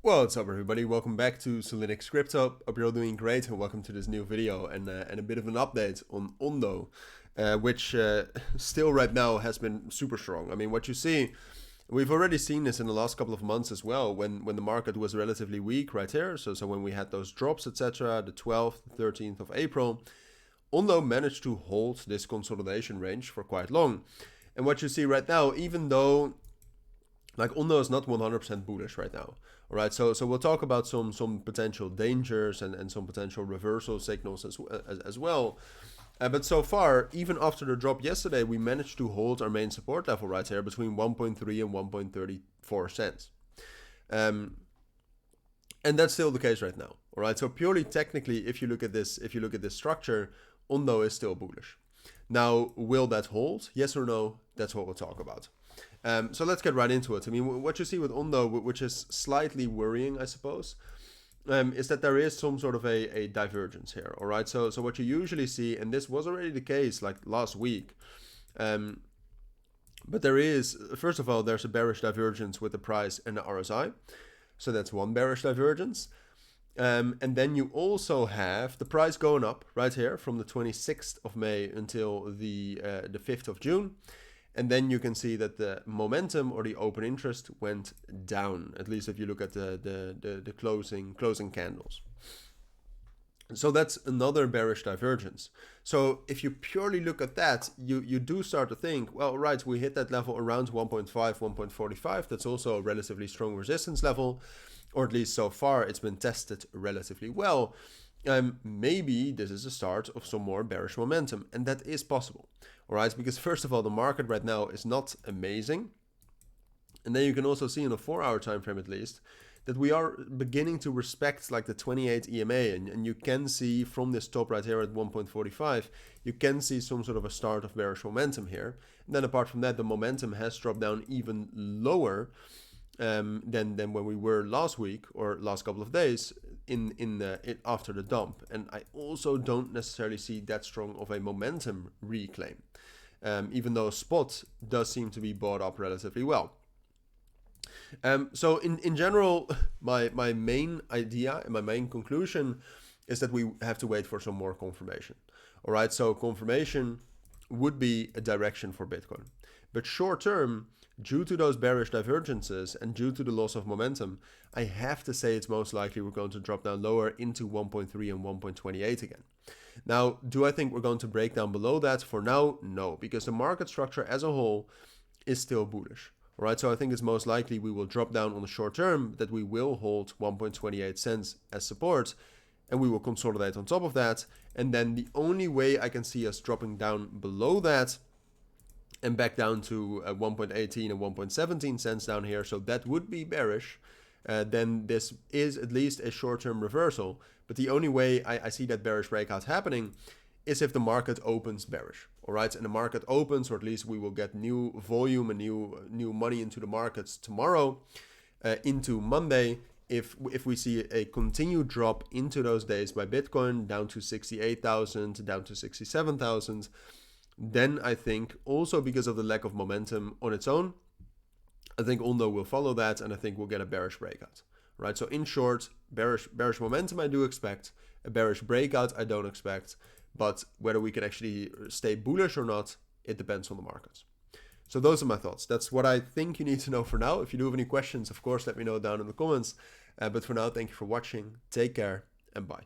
What's up, everybody? Welcome back to Cilinix Crypto. Hope you're all doing great, and welcome to this new video and a bit of an update on Ondo, which still right now has been super strong. I mean, what you see, we've already seen this in the last couple of months as well, when the market was relatively weak right here. So when we had those drops, etc., the 12th, 13th of April, Ondo managed to hold this consolidation range for quite long. And what you see right now, even though like Ondo is not 100% bullish right now. All right, so we'll talk about some potential dangers and some potential reversal signals as well. But so far, even after the drop yesterday, we managed to hold our main support level right here between 1.3 and 1.34 cents. And that's still the case right now. All right, so purely technically, if you look at this structure, Ondo is still bullish. Now, will that hold? Yes or no? That's what we'll talk about. So let's get right into it. I mean, what you see with Ondo, which is slightly worrying, I suppose, is that there is some sort of a divergence here. All right. So what you usually see, and this was already the case like last week, but there is, first of all, there's a bearish divergence with the price and the RSI. So that's one bearish divergence. And then you also have the price going up right here from the 26th of May until the 5th of June. And then you can see that the momentum or the open interest went down, at least if you look at the closing candles. So that's another bearish divergence. So if you purely look at that, you do start to think, well, right, we hit that level around 1.5, 1.45. That's also a relatively strong resistance level, or at least so far it's been tested relatively well. Maybe this is a start of some more bearish momentum, and that is possible. All right, because first of all, the market right now is not amazing. And then you can also see in a 4-hour time frame at least that we are beginning to respect like the 28 EMA, and you can see from this top right here at 1.45, you can see some sort of a start of bearish momentum here. And then apart from that, the momentum has dropped down even lower than when we were last week or last couple of days after the dump. And I also don't necessarily see that strong of a momentum reclaim, even though spot does seem to be bought up relatively well. So in general, my main idea and my main conclusion is that we have to wait for some more confirmation. All right, so confirmation would be a direction for Bitcoin. But short term, due to those bearish divergences and due to the loss of momentum, I have to say it's most likely we're going to drop down lower into 1.3 and 1.28 again. Now, do I think we're going to break down below that? For now, no, because the market structure as a whole is still bullish. All right, so I think it's most likely we will drop down on the short term, that we will hold 1.28 cents as support, and we will consolidate on top of that. And then the only way I can see us dropping down below that and back down to 1.18 and 1.17 cents down here, so that would be bearish, then this is at least a short-term reversal. But the only way I see that bearish breakout happening is if the market opens bearish. All right, and the market opens, or at least we will get new volume and new money into the markets tomorrow, into Monday. If we see a continued drop into those days by Bitcoin down to 68,000, down to 67,000, then I think also because of the lack of momentum on its own, I think Ondo will follow that, and I think we'll get a bearish breakout. Right? So in short, bearish momentum I do expect, a bearish breakout I don't expect, but whether we can actually stay bullish or not, it depends on the markets. So those are my thoughts. That's what I think you need to know for now. If you do have any questions, of course, let me know down in the comments. But for now, thank you for watching. Take care and bye.